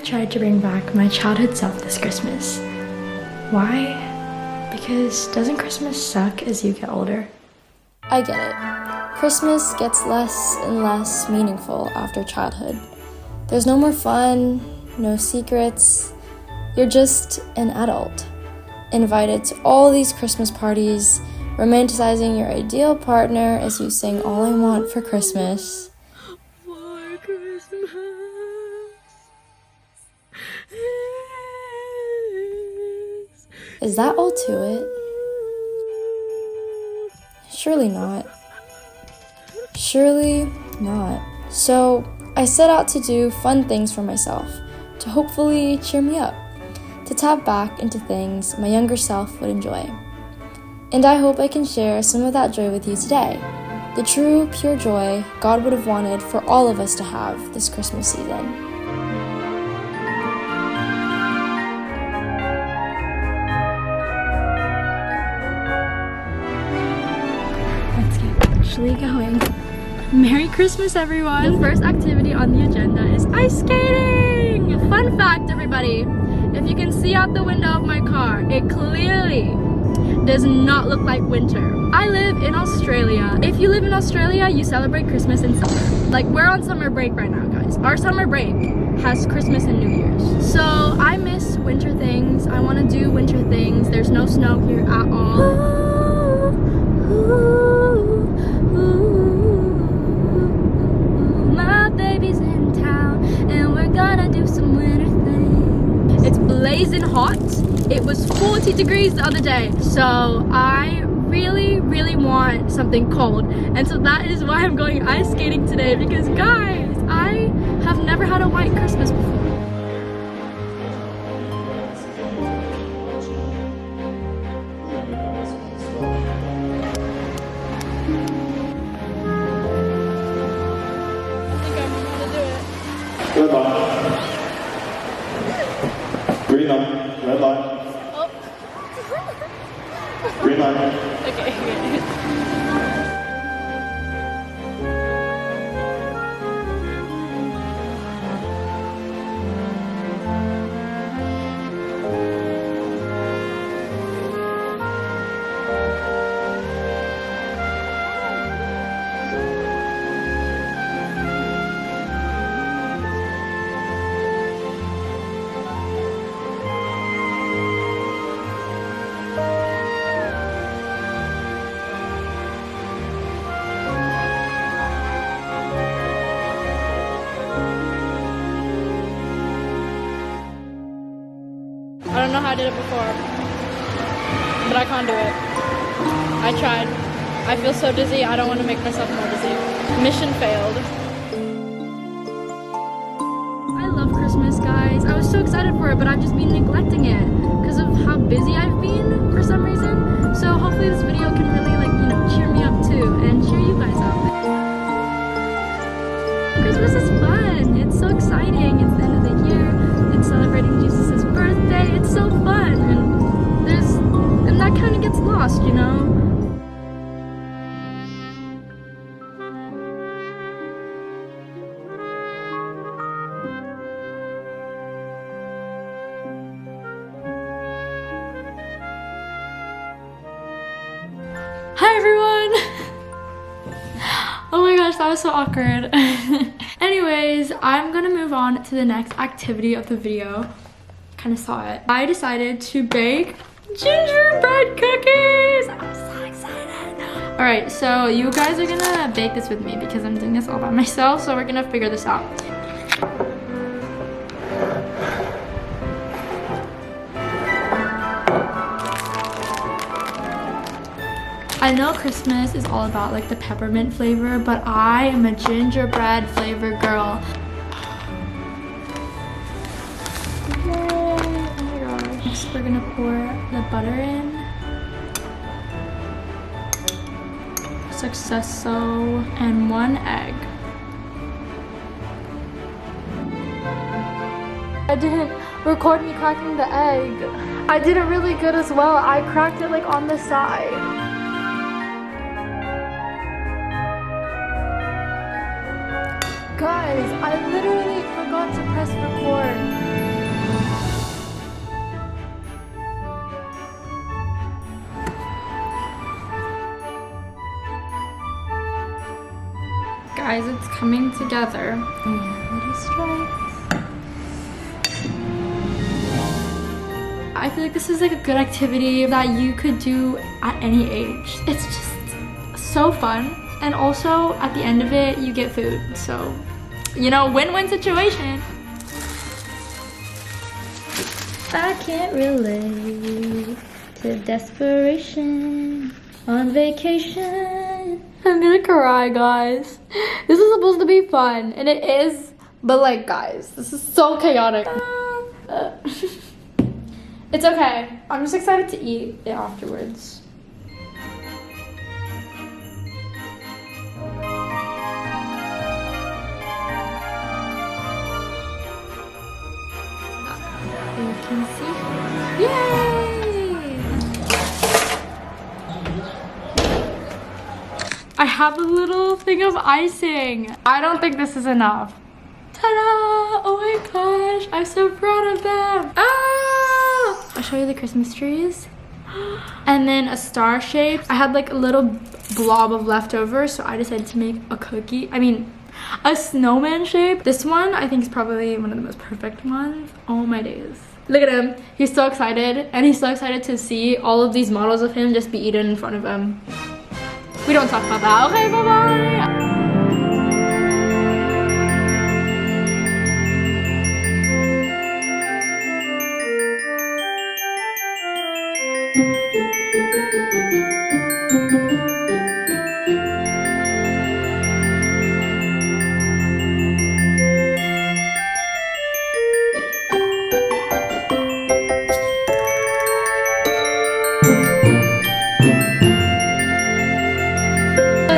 tried to bring back my childhood self this Christmas. Why? Because doesn't Christmas suck as you get older? I get it. Christmas gets less and less meaningful after childhood. There's no more fun, no secrets. You're just an adult, invited to all these Christmas parties, romanticizing your ideal partner as you sing All I Want for Christmas. For Christmas. Is that all to it? Surely not. Surely not. So I set out to do fun things for myself, to hopefully cheer me up, to tap back into things my younger self would enjoy. And I hope I can share some of that joy with you today. The true, pure joy God would have wanted for all of us to have this Christmas season. Let's get actually going. Merry Christmas, everyone! The first activity on the agenda is ice skating! Fun fact, everybody, if you can see out the window of my car, it clearly does not look like winter. I live in Australia. If you live in Australia, you celebrate Christmas in summer. Like, we're on summer break right now, guys. Our summer break has Christmas and New Year's. So I miss winter things. I want to do winter things. There's no snow here at all. My baby's in town and we're gonna do some winter things. It's blazing hot. It was 40 degrees the other day, so I really want something cold, and so that is why I'm going ice skating today, because guys, I have never had a white Christmas before. Red light. Green light. Red light. Oh. Green light. Okay. I don't know how I did it before, but I can't do it. I tried. I feel so dizzy, I don't want to make myself more dizzy. Mission failed. I love Christmas, guys. I was so excited for it, but I've just been neglecting it because of how busy I've been for some reason. So hopefully this video can really, cheer me up too, and cheer you guys up. Christmas is fun. It's so exciting. It's the end of the year. It's celebrating Jesus' birthday. It's so fun, and that kind of gets lost, you know? Hi everyone! Oh my gosh, that was so awkward. Anyways, I'm gonna move on to the next activity of the video. Kind of saw it. I decided to bake gingerbread cookies. I'm so excited. All right, so you guys are gonna bake this with me because I'm doing this all by myself, so we're gonna figure this out. I know Christmas is all about like the peppermint flavor, but I am a gingerbread flavor girl. Oh my gosh. Next, we're gonna pour the butter in. Successo, and 1 egg. I didn't record me cracking the egg. I did it really good as well. I cracked it like on the side. Guys, I literally forgot to press record. guys, it's coming together. Little stripes. I feel like this is like a good activity that you could do at any age. It's just so fun. And also, at the end of it, you get food. So, you know, win-win situation. I can't relate to desperation on vacation. I'm gonna cry, guys. This is supposed to be fun, and it is, but like, guys, this is so chaotic. It's okay. I'm just excited to eat it afterwards. You can see. Yay! I have a little thing of icing. I don't think this is enough. Ta-da! Oh my gosh, I'm so proud of them. Ah! I'll show you the Christmas trees. And then a star shape. I had like a little blob of leftovers, so I decided to make a a snowman shape. This one I think is probably one of the most perfect ones. Oh my days. Look at him. He's so excited, and he's so excited to see all of these models of him just be eaten in front of him. We don't talk about that. Okay, bye-bye.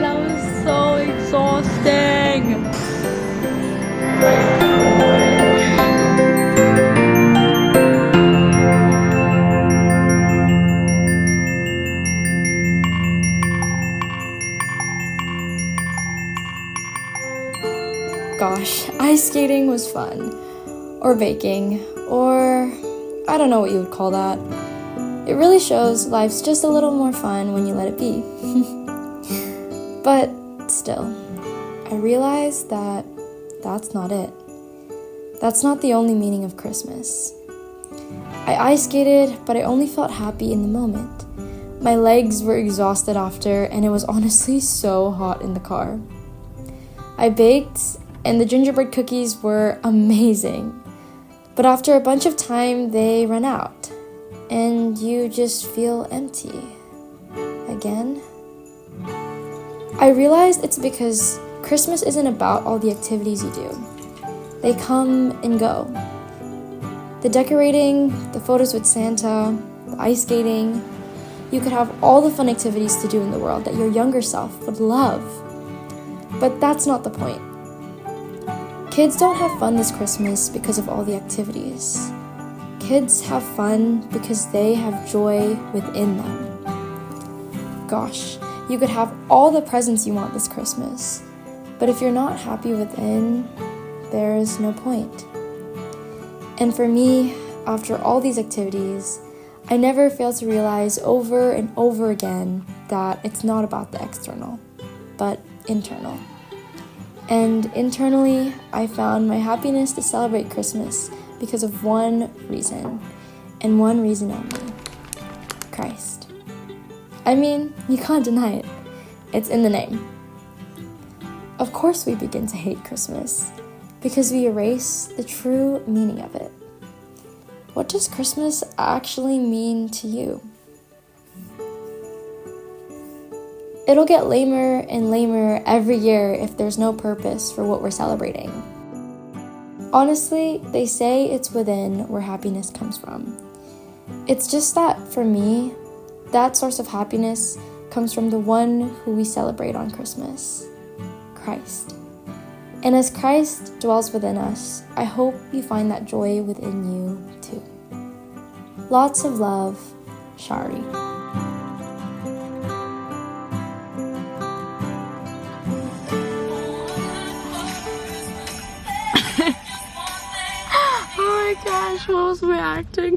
That was so exhausting. Gosh, ice skating was fun. Or baking. Or I don't know what you would call that. It really shows life's just a little more fun when you let it be. But still, I realized that that's not it. That's not the only meaning of Christmas. I ice skated, but I only felt happy in the moment. My legs were exhausted after, and it was honestly so hot in the car. I baked, and the gingerbread cookies were amazing. But after a bunch of time, they run out, and you just feel empty. Again? I realized it's because Christmas isn't about all the activities you do. They come and go. The decorating, the photos with Santa, the ice skating. You could have all the fun activities to do in the world that your younger self would love. But that's not the point. Kids don't have fun this Christmas because of all the activities. Kids have fun because they have joy within them. Gosh, you could have all the presents you want this Christmas, but if you're not happy within, there's no point. And for me, after all these activities, I never fail to realize over and over again that it's not about the external, but internal. And internally, I found my happiness to celebrate Christmas because of one reason, and one reason only: Christ. I mean, you can't deny it. It's in the name. Of course we begin to hate Christmas, because we erase the true meaning of it. What does Christmas actually mean to you? It'll get lamer and lamer every year if there's no purpose for what we're celebrating. Honestly, they say it's within where happiness comes from. It's just that, for me, that source of happiness comes from the one who we celebrate on Christmas, Christ. And as Christ dwells within us, I hope you find that joy within you too. Lots of love, Shari. Oh my gosh, what was my acting?